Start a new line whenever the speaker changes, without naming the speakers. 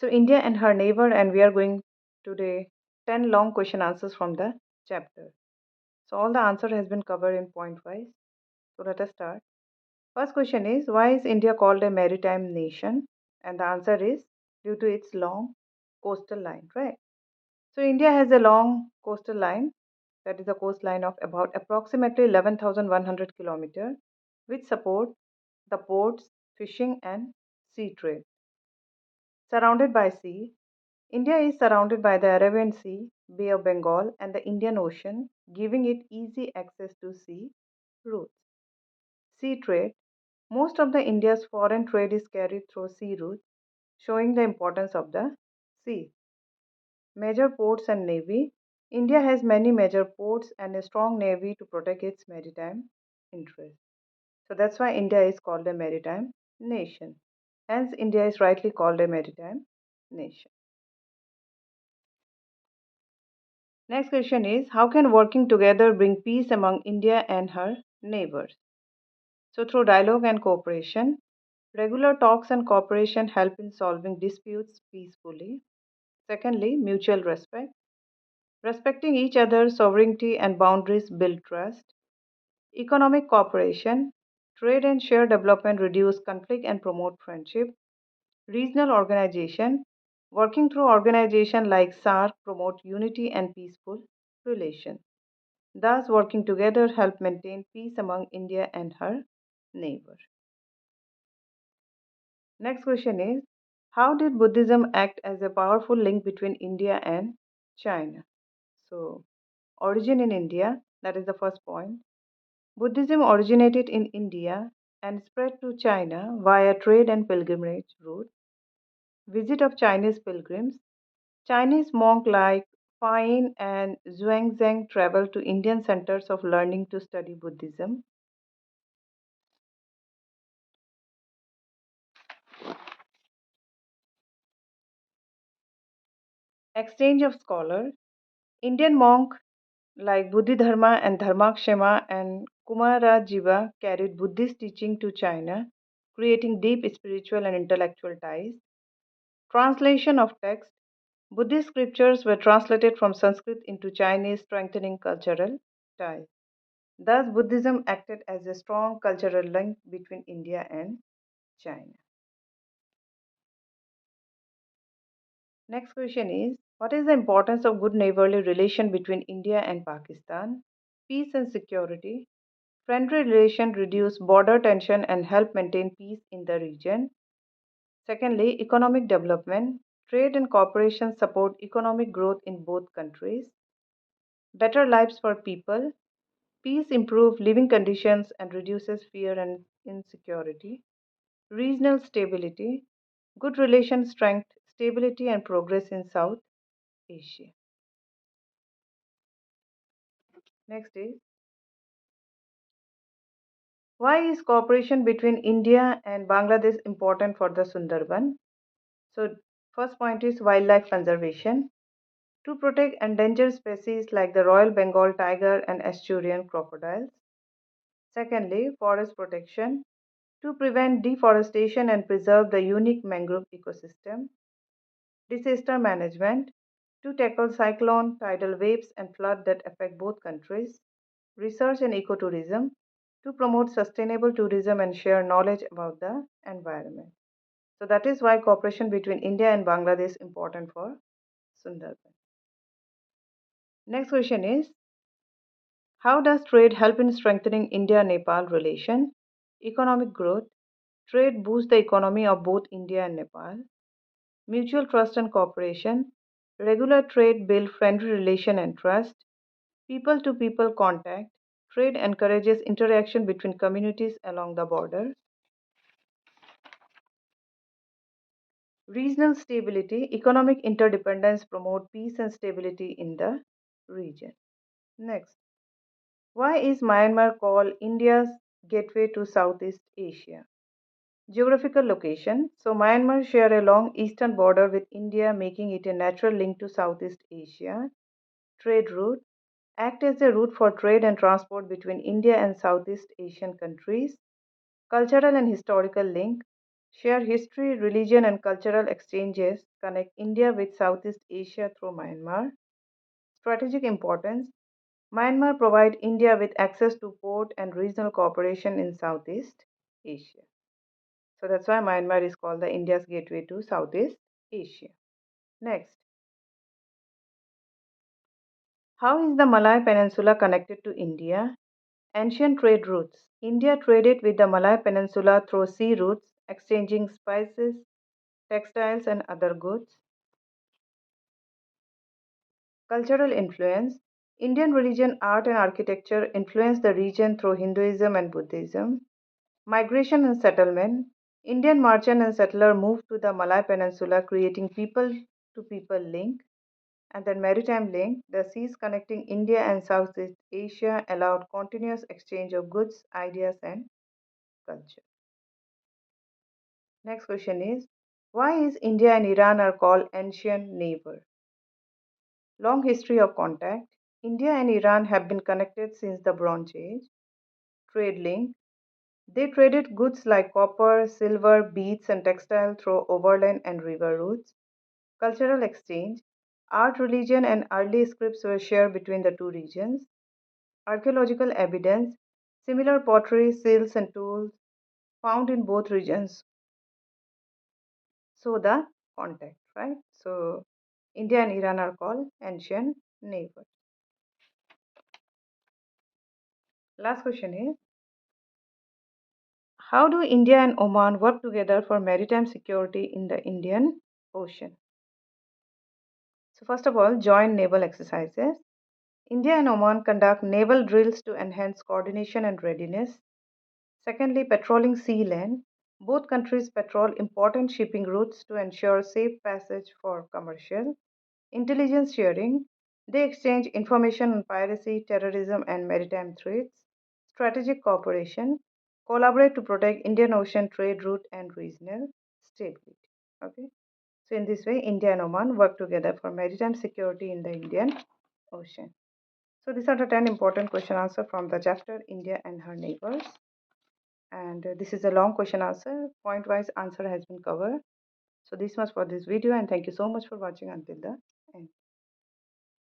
So India and her neighbor, and we are going today 10 long question answers from the chapter. So all the answer has been covered in point wise. So let us start. First question is, why is India called a maritime nation? And the answer is due to its long coastal line, right? So India has a long coastal line, that is a coastline of about approximately 11,100 kilometers, which support the ports, fishing and sea trade. Surrounded by sea, India is surrounded by the Arabian Sea, Bay of Bengal, and the Indian Ocean, giving it easy access to sea routes. Sea trade. Most of the India's foreign trade is carried through sea routes, showing the importance of the sea. Major ports and navy. India has many major ports and a strong navy to protect its maritime interests. So that's why India is called a maritime nation. Hence, India is rightly called a maritime nation. Next question is, how can working together bring peace among India and her neighbors? So through dialogue and cooperation, regular talks and cooperation help in solving disputes peacefully. Secondly, mutual respect. Respecting each other's sovereignty and boundaries build trust. Economic cooperation. Trade and shared development reduce conflict and promote friendship. Regional organization. Working through organizations like SARC promote unity and peaceful relations. Thus, working together help maintain peace among India and her neighbor. Next question is, how did Buddhism act as a powerful link between India and China? So, origin in India, that is the first point. Buddhism originated in India and spread to China via trade and pilgrimage route. Visit of Chinese pilgrims. Chinese monks like Fain and Zhuangzhang traveled to Indian centers of learning to study Buddhism. Exchange of scholars. Indian monks like Bodhidharma and Dharmakshema and Kumarajiva carried Buddhist teaching to China, creating deep spiritual and intellectual ties. Translation of text. Buddhist scriptures were translated from Sanskrit into Chinese, strengthening cultural ties. Thus, Buddhism acted as a strong cultural link between India and China. Next question is, what is the importance of good neighborly relation between India and Pakistan? Peace and security. Friendly relations reduce border tension and help maintain peace in the region. Secondly, economic development. Trade and cooperation support economic growth in both countries. Better lives for people. Peace improves living conditions and reduces fear and insecurity. Regional stability. Good relations strength, stability and progress in South Asia. Next is, why is cooperation between India and Bangladesh important for the Sundarban? So, first point is wildlife conservation. To protect endangered species like the Royal Bengal tiger and Asturian crocodiles. Secondly, forest protection. To prevent deforestation and preserve the unique mangrove ecosystem. Disaster management. To tackle cyclone, tidal waves, and flood that affect both countries. Research and ecotourism. To promote sustainable tourism and share knowledge about the environment. So that is why cooperation between India and Bangladesh is important for Sundarban. Next question is, how does trade help in strengthening India-Nepal relation? Economic growth. Trade boosts the economy of both India and Nepal. Mutual trust and cooperation. Regular trade builds friendly relation and trust. People-to-people contact. Trade encourages interaction between communities along the border. Regional stability. Economic interdependence promote peace and stability in the region. Next, why is Myanmar called India's gateway to Southeast Asia? Geographical location. So Myanmar share a long eastern border with India, making it a natural link to Southeast Asia. Trade route. Act as a route for trade and transport between India and Southeast Asian countries. Cultural and historical link. Share history, religion, and cultural exchanges connect India with Southeast Asia through Myanmar. Strategic importance. Myanmar provide India with access to port and regional cooperation in Southeast Asia. So that's why Myanmar is called the India's gateway to Southeast Asia. Next, how is the Malay Peninsula connected to India? Ancient trade routes. India traded with the Malay Peninsula through sea routes, exchanging spices, textiles, and other goods. Cultural influence. Indian religion, art, and architecture influenced the region through Hinduism and Buddhism. Migration and settlement. Indian merchant and settler moved to the Malay Peninsula, creating people to people link. And then maritime link. The seas connecting India and Southeast Asia allowed continuous exchange of goods, ideas, and culture. Next question is, why is India and Iran are called ancient neighbor? Long history of contact. India and Iran have been connected since the Bronze Age. Trade link. They traded goods like copper, silver, beads, and textile through overland and river routes. Cultural exchange. Art, religion, and early scripts were shared between the two regions. Archaeological evidence. Similar pottery, seals, and tools found in both regions. So the contact, right? So India and Iran are called ancient neighbors. Last question is, how do India and Oman work together for maritime security in the Indian Ocean? So first of all, joint naval exercises. India and Oman conduct naval drills to enhance coordination and readiness. Secondly, patrolling sea lane. Both countries patrol important shipping routes to ensure safe passage for commercial. Intelligence sharing. They exchange information on piracy, terrorism, and maritime threats. Strategic cooperation. Collaborate to protect Indian Ocean trade route and regional stability. Okay. So in this way, India and Oman work together for maritime security in the Indian Ocean. So these are the 10 important question answer from the chapter India and her neighbors. And this is a long question answer. Point wise answer has been covered. So this much for this video, and thank you so much for watching until the end.